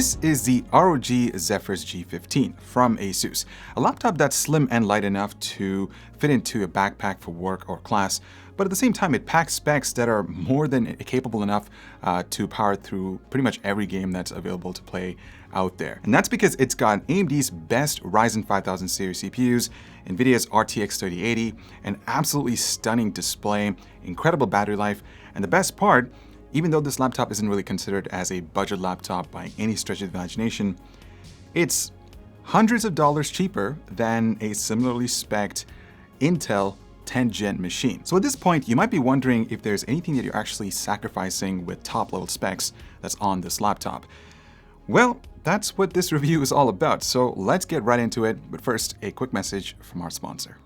This is the ROG Zephyrus G15 from ASUS, a laptop that's slim and light enough to fit into a backpack for work or class, but at the same time it packs specs that are more than capable enough to power through pretty much every game that's available to play out there. And that's because it's got AMD's best Ryzen 5000 series CPUs, NVIDIA's RTX 3080, an absolutely stunning display, incredible battery life, and the best part, even though this laptop isn't really considered as a budget laptop by any stretch of the imagination, it's hundreds of dollars cheaper than a similarly spec'd Intel 10th gen machine. So at this point, you might be wondering if there's anything that you're actually sacrificing with top-level specs that's on this laptop. Well, that's what this review is all about, so let's get right into it. But first, a quick message from our sponsor.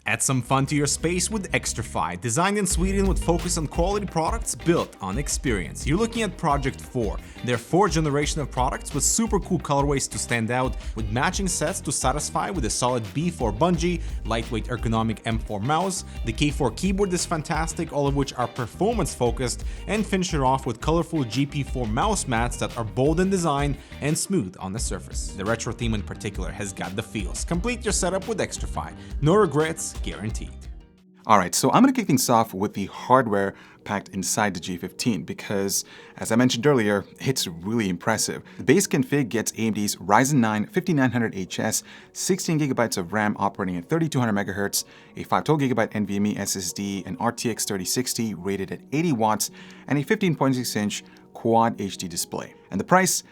Add some fun to your space with Extrify, designed in Sweden with focus on quality products built on experience. You're looking at Project 4, their fourth generation of products with super cool colorways to stand out, with matching sets to satisfy with a solid B4 bungee, lightweight ergonomic M4 mouse, the K4 keyboard is fantastic, all of which are performance focused, and finish it off with colorful GP4 mouse mats that are bold in design and smooth on the surface. The retro theme in particular has got the feels. Complete your setup with Extrify. No regrets, guaranteed. Alright, so I'm going to kick things off with the hardware packed inside the G15 because, as I mentioned earlier, it's really impressive. The base config gets AMD's Ryzen 9 5900HS, 16GB of RAM operating at 3200 MHz, a 512GB NVMe SSD, an RTX 3060 rated at 80 watts, and a 15.6-inch Quad HD display. And the price?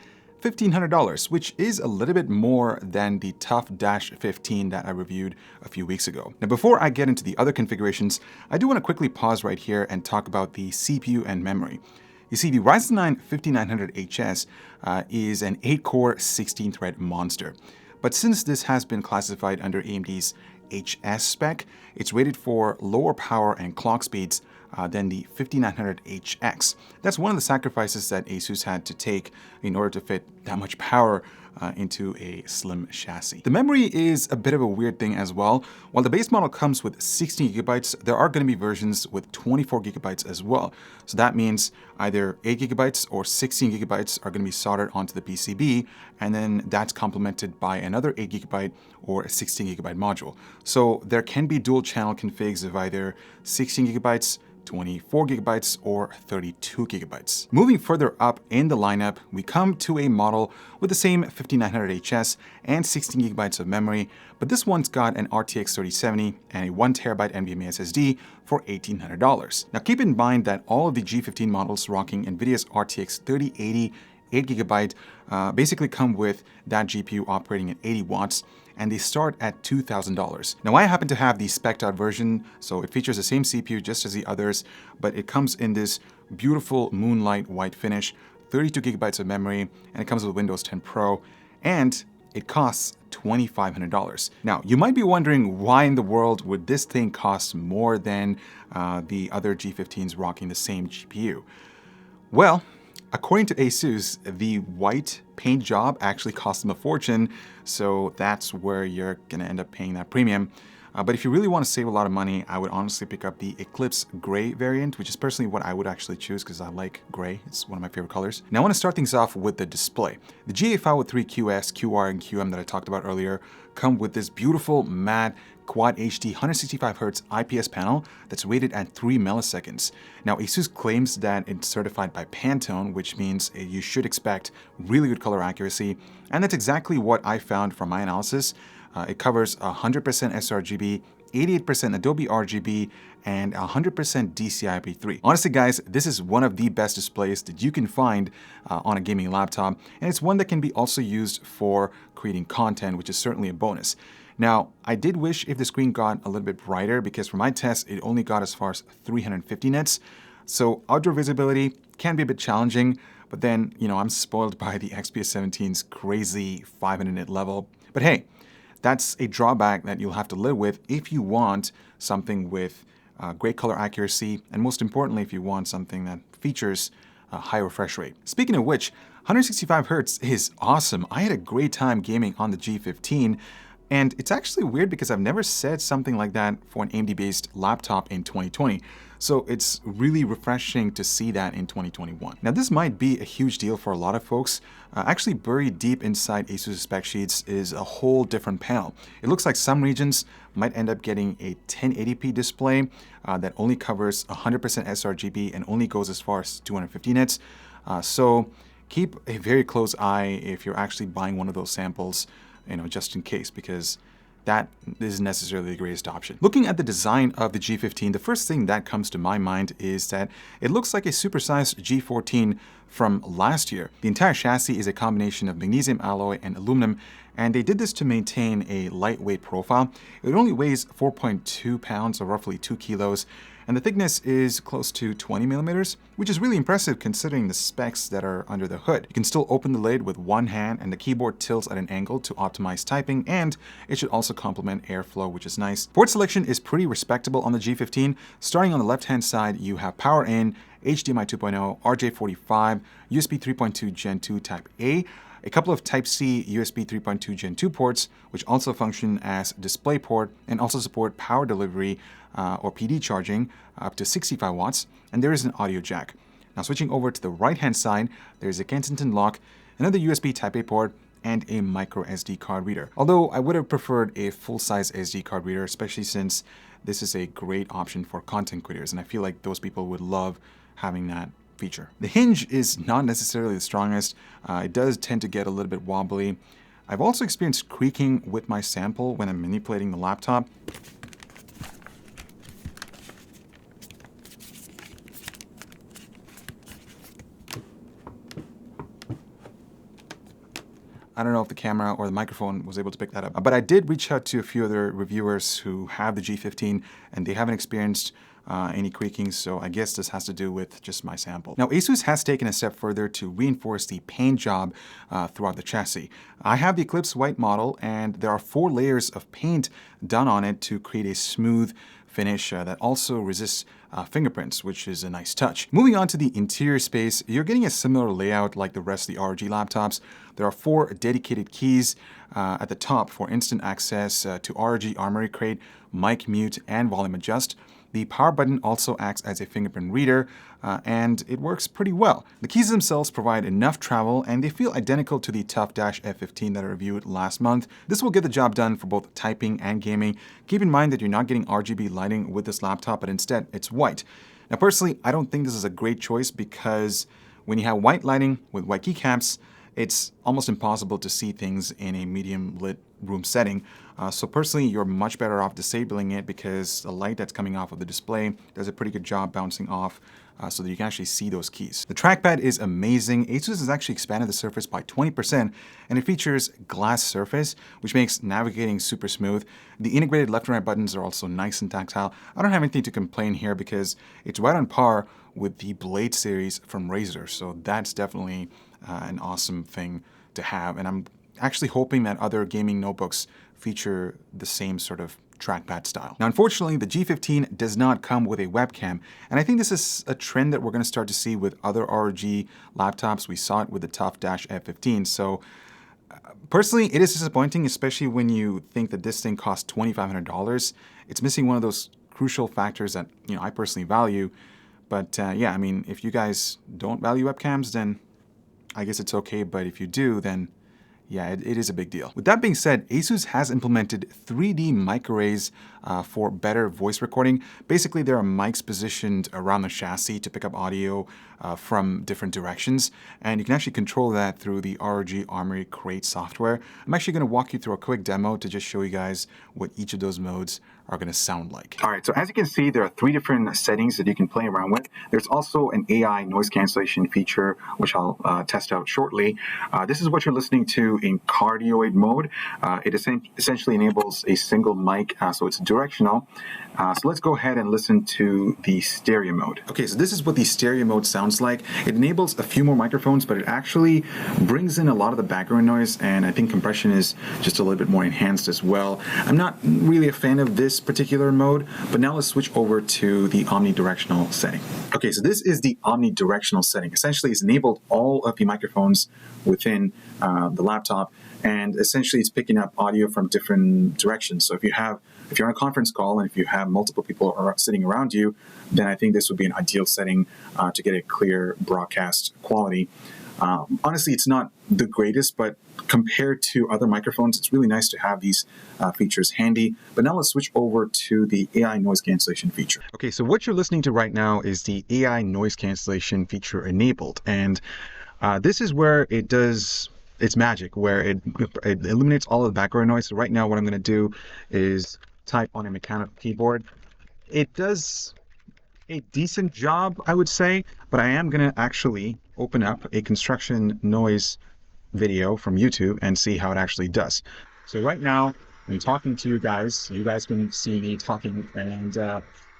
$1,500, which is a little bit more than the Tough-15 that I reviewed a few weeks ago. Now, before I get into the other configurations, I do want to quickly pause right here and talk about the CPU and memory. You see, the Ryzen 9 5900HS is an 8-core, 16-thread monster. But since this has been classified under AMD's HS spec, it's rated for lower power and clock speeds than the 5900HX. That's one of the sacrifices that ASUS had to take in order to fit that much power into a slim chassis. The memory is a bit of a weird thing as well. While the base model comes with 16GB, there are going to be versions with 24GB as well. So that means either 8GB or 16GB are going to be soldered onto the PCB, and then that's complemented by another 8GB or a 16GB module. So there can be dual channel configs of either 16GB, 24GB or 32GB. Moving further up in the lineup, we come to a model with the same 5900HS and 16GB of memory, but this one's got an RTX 3070 and a 1TB NVMe SSD for $1,800. Now keep in mind that all of the G15 models rocking NVIDIA's RTX 3080 8GB basically come with that GPU operating at 80 watts, and they start at $2,000. Now I happen to have the spec'd out version, so it features the same CPU just as the others, but it comes in this beautiful moonlight white finish, 32GB of memory, and it comes with Windows 10 Pro, and it costs $2,500. Now, you might be wondering why in the world would this thing cost more than the other G15s rocking the same GPU? Well, according to ASUS, the white paint job actually cost them a fortune, so that's where you're going to end up paying that premium. But if you really want to save a lot of money, I would honestly pick up the Eclipse Gray variant, which is personally what I would actually choose because I like gray. It's one of my favorite colors. Now I want to start things off with the display. The GA503 QS, QR, and QM that I talked about earlier come with this beautiful matte Quad HD 165Hz IPS panel that's rated at 3 milliseconds. Now, ASUS claims that it's certified by Pantone, which means you should expect really good color accuracy, and that's exactly what I found from my analysis. It covers 100% sRGB, 88% Adobe RGB, and 100% DCI-P3. Honestly, guys, this is one of the best displays that you can find on a gaming laptop, and it's one that can be also used for creating content, which is certainly a bonus. Now, I did wish if the screen got a little bit brighter because for my test, it only got as far as 350 nits. So outdoor visibility can be a bit challenging, but then, I'm spoiled by the XPS 17's crazy 500 nit level. But hey, that's a drawback that you'll have to live with if you want something with great color accuracy, and most importantly, if you want something that features a high refresh rate. Speaking of which, 165Hz is awesome. I had a great time gaming on the G15, And it's actually weird because I've never said something like that for an AMD-based laptop in 2020. So it's really refreshing to see that in 2021. Now, this might be a huge deal for a lot of folks. Actually, buried deep inside ASUS spec sheets is a whole different panel. It looks like some regions might end up getting a 1080p display that only covers 100% sRGB and only goes as far as 250 nits. So keep a very close eye if you're actually buying one of those samples, just in case, because that isn't necessarily the greatest option. Looking at the design of the G15, the first thing that comes to my mind is that it looks like a supersized G14 from last year. The entire chassis is a combination of magnesium alloy and aluminum, and they did this to maintain a lightweight profile. It only weighs 4.2 pounds, or roughly 2 kilos, and the thickness is close to 20 millimeters, which is really impressive considering the specs that are under the hood. You can still open the lid with one hand, and the keyboard tilts at an angle to optimize typing, and it should also complement airflow, which is nice. Port selection is pretty respectable on the G15. Starting on the left-hand side, you have power in, HDMI 2.0, RJ45, USB 3.2 Gen 2 Type A, a couple of Type-C USB 3.2 Gen 2 ports, which also function as DisplayPort and also support power delivery or PD charging up to 65 watts, and there is an audio jack. Now switching over to the right-hand side, there's a Kensington lock, another USB Type-A port, and a micro SD card reader. Although I would have preferred a full-size SD card reader, especially since this is a great option for content creators, and I feel like those people would love having that feature. The hinge is not necessarily the strongest. It does tend to get a little bit wobbly. I've also experienced creaking with my sample when I'm manipulating the laptop. I don't know if the camera or the microphone was able to pick that up, but I did reach out to a few other reviewers who have the G15 and they haven't experienced any creaking, so I guess this has to do with just my sample. Now, ASUS has taken a step further to reinforce the paint job throughout the chassis. I have the Eclipse White model, and there are 4 layers of paint done on it to create a smooth finish that also resists fingerprints, which is a nice touch. Moving on to the interior space, you're getting a similar layout like the rest of the ROG laptops. There are 4 dedicated keys at the top for instant access to ROG Armoury Crate, mic mute, and volume adjust. The power button also acts as a fingerprint reader, and it works pretty well. The keys themselves provide enough travel, and they feel identical to the Tough F15 that I reviewed last month. This will get the job done for both typing and gaming. Keep in mind that you're not getting RGB lighting with this laptop, but instead it's white. Now, personally, I don't think this is a great choice because when you have white lighting with white keycaps, it's almost impossible to see things in a medium lit room setting. So personally, you're much better off disabling it because the light that's coming off of the display does a pretty good job bouncing off so that you can actually see those keys. The trackpad is amazing. ASUS has actually expanded the surface by 20%, and it features glass surface, which makes navigating super smooth. The integrated left and right buttons are also nice and tactile. I don't have anything to complain here because it's right on par with the Blade series from Razer, so that's definitely an awesome thing to have, and I'm actually hoping that other gaming notebooks feature the same sort of trackpad style. Now, unfortunately, the G15 does not come with a webcam, and I think this is a trend that we're going to start to see with other ROG laptops. We saw it with the Tough F15, so personally, it is disappointing, especially when you think that this thing costs $2,500. It's missing one of those crucial factors that I personally value, but yeah, I mean, if you guys don't value webcams, then I guess it's okay, but if you do, then yeah, it is a big deal. With that being said, ASUS has implemented 3D mic arrays for better voice recording. Basically, there are mics positioned around the chassis to pick up audio from different directions, and you can actually control that through the ROG Armoury Crate software. I'm actually going to walk you through a quick demo to just show you guys what each of those modes are going to sound like. All right, so as you can see, there are 3 different settings that you can play around with. There's also an AI noise cancellation feature, which I'll test out shortly. This is what you're listening to in cardioid mode. It essentially enables a single mic, so it's directional. So let's go ahead and listen to the stereo mode. Okay, so this is what the stereo mode sounds like. It enables a few more microphones, but it actually brings in a lot of the background noise, and I think compression is just a little bit more enhanced as well. I'm not really a fan of this particular mode, but now let's switch over to the omnidirectional setting. Okay, so this is the omnidirectional setting. Essentially, it's enabled all of the microphones within the laptop and essentially it's picking up audio from different directions. So if you're on a conference call and if you have multiple people sitting around you, then I think this would be an ideal setting to get a clear broadcast quality. Honestly, it's not the greatest, but compared to other microphones, it's really nice to have these features handy. But now let's switch over to the AI noise cancellation feature. Okay, so what you're listening to right now is the AI noise cancellation feature enabled. And this is where it does its magic, where it eliminates all of the background noise. So right now what I'm going to do is type on a mechanical keyboard. It does a decent job, I would say, but I am going to actually open up a construction noise video from YouTube and see how it actually does. So right now I'm talking to you guys. You guys can see me talking, and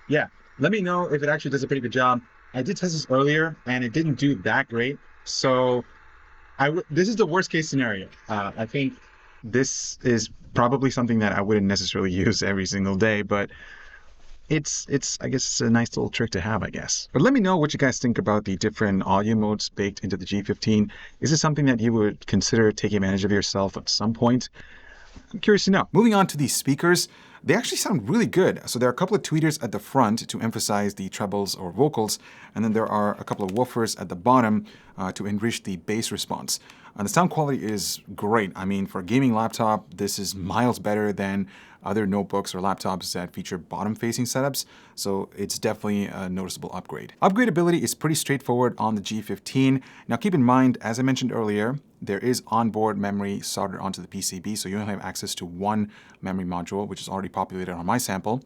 yeah, let me know if it actually does a pretty good job. I did test this earlier and it didn't do that great. So this is the worst case scenario. I think this is probably something that I wouldn't necessarily use every single day, but it's I guess it's a nice little trick to have, I guess. But let me know what you guys think about the different audio modes baked into the G15. Is this something that you would consider taking advantage of yourself at some point? I'm curious to know. Moving on to these speakers, they actually sound really good. So there are a couple of tweeters at the front to emphasize the trebles or vocals, and then there are a couple of woofers at the bottom to enrich the bass response. And the sound quality is great. I mean, for a gaming laptop, this is miles better than other notebooks or laptops that feature bottom-facing setups, so it's definitely a noticeable upgrade. Upgradability is pretty straightforward on the G15. Now keep in mind, as I mentioned earlier, there is onboard memory soldered onto the PCB, so you only have access to one memory module, which is already populated on my sample.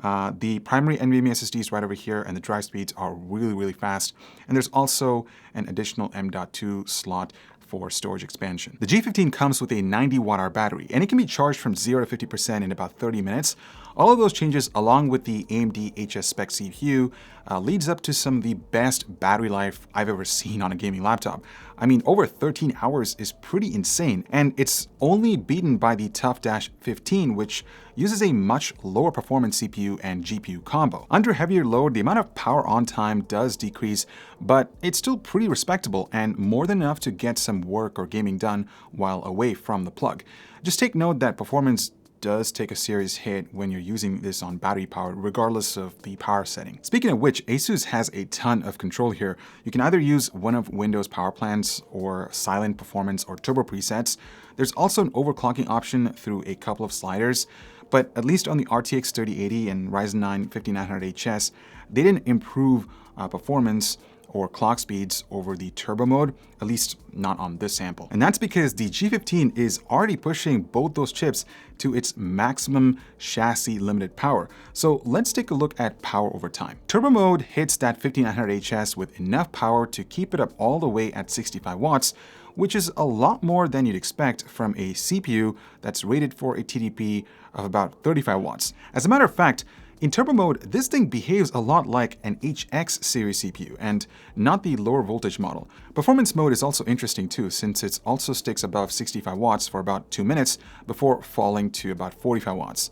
The primary NVMe SSD is right over here, and the drive speeds are really, really fast. And there's also an additional M.2 slot for storage expansion. The G15 comes with a 90 watt-hour battery, and it can be charged from 0 to 50% in about 30 minutes. All of those changes, along with the AMD HS spec CPU, leads up to some of the best battery life I've ever seen on a gaming laptop. I mean, over 13 hours is pretty insane, and it's only beaten by the TUF 15, which uses a much lower performance CPU and GPU combo. Under heavier load, the amount of power on time does decrease, but it's still pretty respectable and more than enough to get some work or gaming done while away from the plug. Just take note that performance does take a serious hit when you're using this on battery power, regardless of the power setting. Speaking of which, ASUS has a ton of control here. You can either use one of Windows power plants or silent performance or turbo presets. There's also an overclocking option through a couple of sliders, but at least on the RTX 3080 and Ryzen 9 5900HS, they didn't improve performance or clock speeds over the turbo mode, at least not on this sample. And that's because the G15 is already pushing both those chips to its maximum chassis limited power. So let's take a look at power over time. Turbo mode hits that 5900HS with enough power to keep it up all the way at 65 watts, which is a lot more than you'd expect from a CPU that's rated for a TDP of about 35 watts. As a matter of fact, in turbo mode, this thing behaves a lot like an HX series CPU and not the lower voltage model. Performance mode is also interesting too, since it also sticks above 65 watts for about 2 minutes before falling to about 45 watts.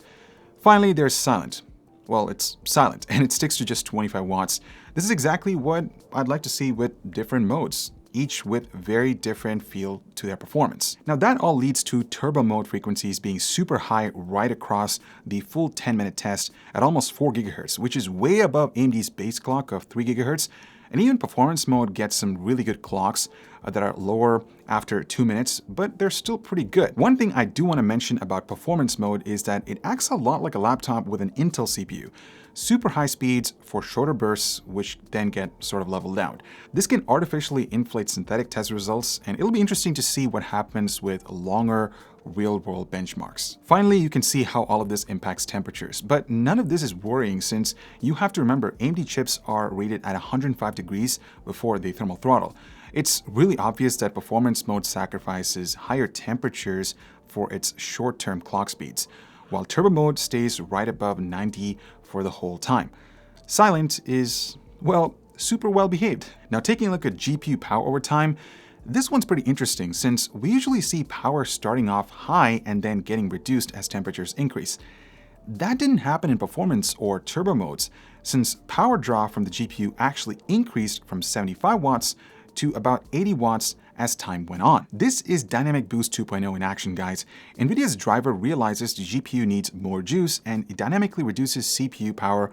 Finally, there's silent. Well, it's silent and it sticks to just 25 watts. This is exactly what I'd like to see with different modes, each with very different feel to their performance. Now that all leads to turbo mode frequencies being super high right across the full 10-minute test at almost 4 GHz, which is way above AMD's base clock of 3 GHz. And even performance mode gets some really good clocks that are lower after 2 minutes, but they're still pretty good. One thing I do want to mention about performance mode is that it acts a lot like a laptop with an Intel CPU. Super high speeds for shorter bursts, which then get sort of leveled out. This can artificially inflate synthetic test results, and it'll be interesting to see what happens with longer real-world benchmarks. Finally, you can see how all of this impacts temperatures, but none of this is worrying since you have to remember AMD chips are rated at 105 degrees before they thermal throttle. It's really obvious that performance mode sacrifices higher temperatures for its short-term clock speeds, while turbo mode stays right above 90 for the whole time. Silent is, well, super well behaved. Now taking a look at GPU power over time, this one's pretty interesting since we usually see power starting off high and then getting reduced as temperatures increase. That didn't happen in performance or turbo modes since power draw from the GPU actually increased from 75 watts to about 80 watts as time went on. This is Dynamic Boost 2.0 in action, guys. NVIDIA's driver realizes the GPU needs more juice, and it dynamically reduces CPU power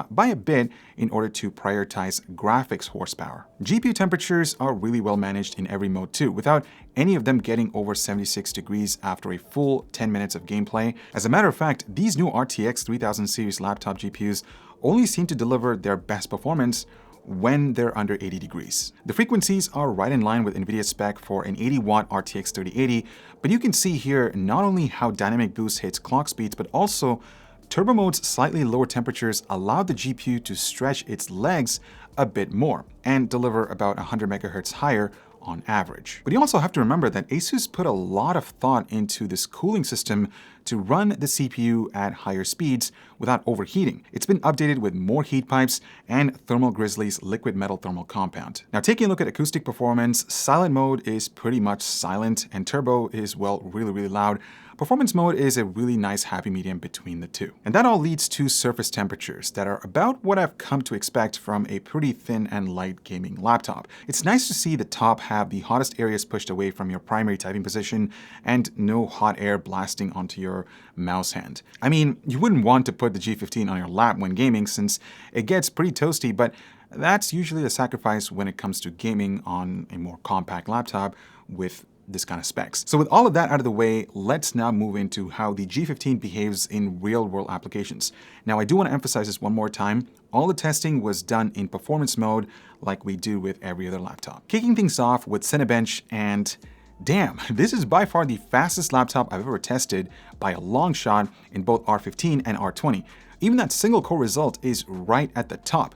by a bit in order to prioritize graphics horsepower. GPU temperatures are really well managed in every mode too, without any of them getting over 76 degrees after a full 10 minutes of gameplay. As a matter of fact, these new RTX 3000 series laptop GPUs only seem to deliver their best performance when they're under 80 degrees. The frequencies are right in line with NVIDIA's spec for an 80-watt RTX 3080, but you can see here not only how Dynamic Boost hits clock speeds, but also Turbo mode's slightly lower temperatures allowed the GPU to stretch its legs a bit more and deliver about 100 MHz higher on average. But you also have to remember that ASUS put a lot of thought into this cooling system to run the CPU at higher speeds without overheating. It's been updated with more heat pipes and Thermal Grizzly's liquid metal thermal compound. Now, taking a look at acoustic performance, silent mode is pretty much silent and turbo is, well, really loud. Performance mode is a really nice happy medium between the two. And that all leads to surface temperatures that are about what I've come to expect from a pretty thin and light gaming laptop. It's nice to see the top have the hottest areas pushed away from your primary typing position and no hot air blasting onto your mouse hand. I mean, you wouldn't want to put the G15 on your lap when gaming since it gets pretty toasty, but that's usually the sacrifice when it comes to gaming on a more compact laptop with this kind of specs. So with all of that out of the way, let's now move into how the G15 behaves in real-world applications. Now, I do want to emphasize this one more time. All the testing was done in performance mode like we do with every other laptop. Kicking things off with Cinebench, and damn, this is by far the fastest laptop I've ever tested by a long shot in both R15 and R20. Even that single core result is right at the top.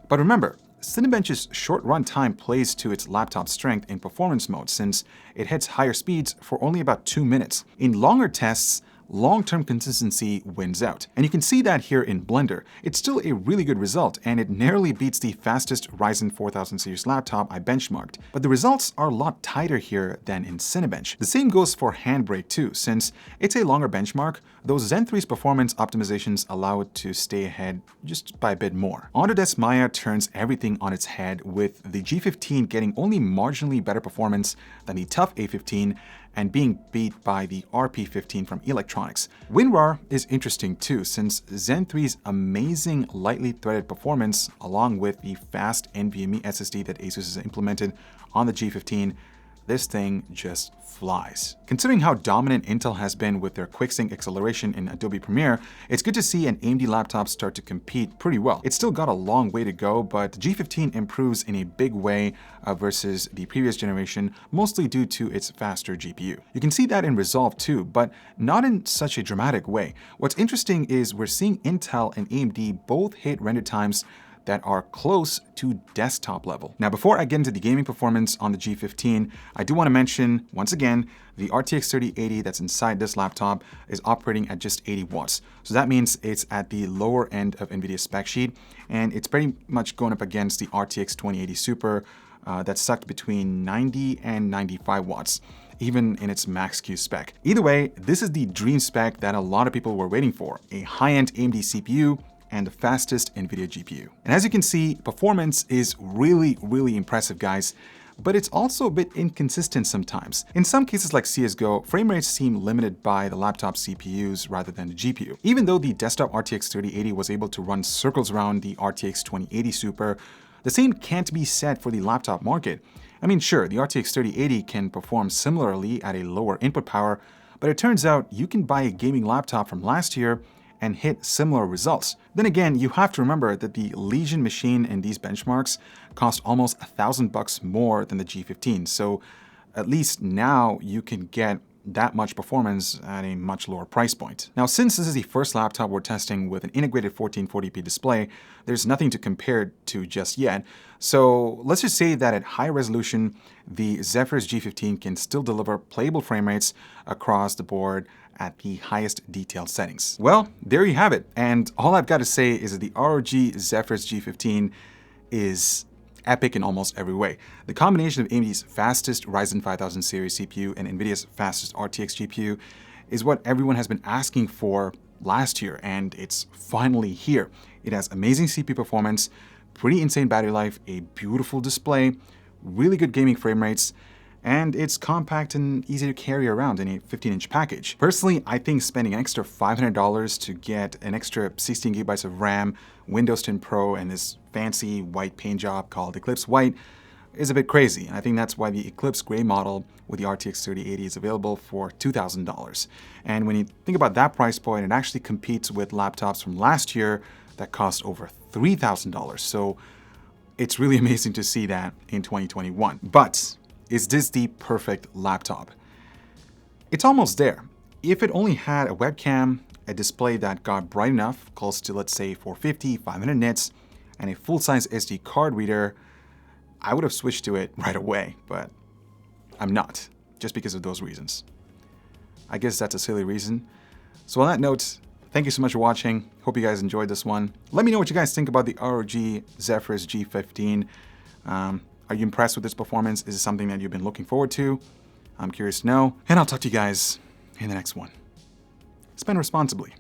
But remember, Cinebench's short run time plays to its laptop strength in performance mode since it hits higher speeds for only about 2 minutes. In longer tests, long-term consistency wins out. And you can see that here in Blender. It's still a really good result, and it narrowly beats the fastest Ryzen 4000 series laptop I benchmarked. But the results are a lot tighter here than in Cinebench. The same goes for Handbrake too, since it's a longer benchmark. Those Zen 3's performance optimizations allow it to stay ahead just by a bit more. Autodesk Maya turns everything on its head, with the G15 getting only marginally better performance than the tough A15 and being beat by the RP15 from Electronics. WinRAR is interesting too, since Zen 3's amazing lightly threaded performance, along with the fast NVMe SSD that ASUS has implemented on the G15, this thing just flies. Considering how dominant Intel has been with their QuickSync acceleration in Adobe Premiere, it's good to see an AMD laptop start to compete pretty well. It's still got a long way to go, but the G15 improves in a big way versus the previous generation, mostly due to its faster GPU. You can see that in Resolve too, but not in such a dramatic way. What's interesting is we're seeing Intel and AMD both hit render times that are close to desktop level. Now, before I get into the gaming performance on the G15, I do want to mention, once again, the RTX 3080 that's inside this laptop is operating at just 80 watts. So that means it's at the lower end of NVIDIA's spec sheet, and it's pretty much going up against the RTX 2080 Super that's sucked between 90 and 95 watts. Even in its max-Q spec. Either way, this is the dream spec that a lot of people were waiting for, a high-end AMD CPU and the fastest NVIDIA GPU. And as you can see, performance is really impressive, guys, but it's also a bit inconsistent sometimes. In some cases like CSGO, frame rates seem limited by the laptop CPUs rather than the GPU. Even though the desktop RTX 3080 was able to run circles around the RTX 2080 Super, the same can't be said for the laptop market. I mean, sure, the RTX 3080 can perform similarly at a lower input power, but it turns out you can buy a gaming laptop from last year and hit similar results. Then again, you have to remember that the Legion machine in these benchmarks cost almost $1,000 more than the G15, so at least now you can get that much performance at a much lower price point. Now, since this is the first laptop we're testing with an integrated 1440p display, there's nothing to compare to just yet. So let's just say that at high resolution, the Zephyrus G15 can still deliver playable frame rates across the board at the highest detailed settings. Well, there you have it. And all I've got to say is that the ROG Zephyrus G15 is epic in almost every way. The combination of AMD's fastest Ryzen 5000 series CPU and NVIDIA's fastest RTX GPU is what everyone has been asking for last year, and it's finally here. It has amazing CPU performance, pretty insane battery life, a beautiful display, really good gaming frame rates, and it's compact and easy to carry around in a 15-inch package. Personally, I think spending an extra $500 to get an extra 16 gigabytes of RAM, Windows 10 Pro, and this fancy white paint job called Eclipse White is a bit crazy. I think that's why the Eclipse Gray model with the RTX 3080 is available for $2,000. And when you think about that price point, it actually competes with laptops from last year that cost over $3,000. So it's really amazing to see that in 2021. But is this the perfect laptop? It's almost there. If it only had a webcam, a display that got bright enough, close to let's say 450, 500 nits, and a full-size SD card reader, I would have switched to it right away, but I'm not, just because of those reasons. I guess that's a silly reason. So on that note, thank you so much for watching. Hope you guys enjoyed this one. Let me know what you guys think about the ROG Zephyrus G15. Are you impressed with its performance? Is it something that you've been looking forward to? I'm curious to know. And I'll talk to you guys in the next one. Spend responsibly.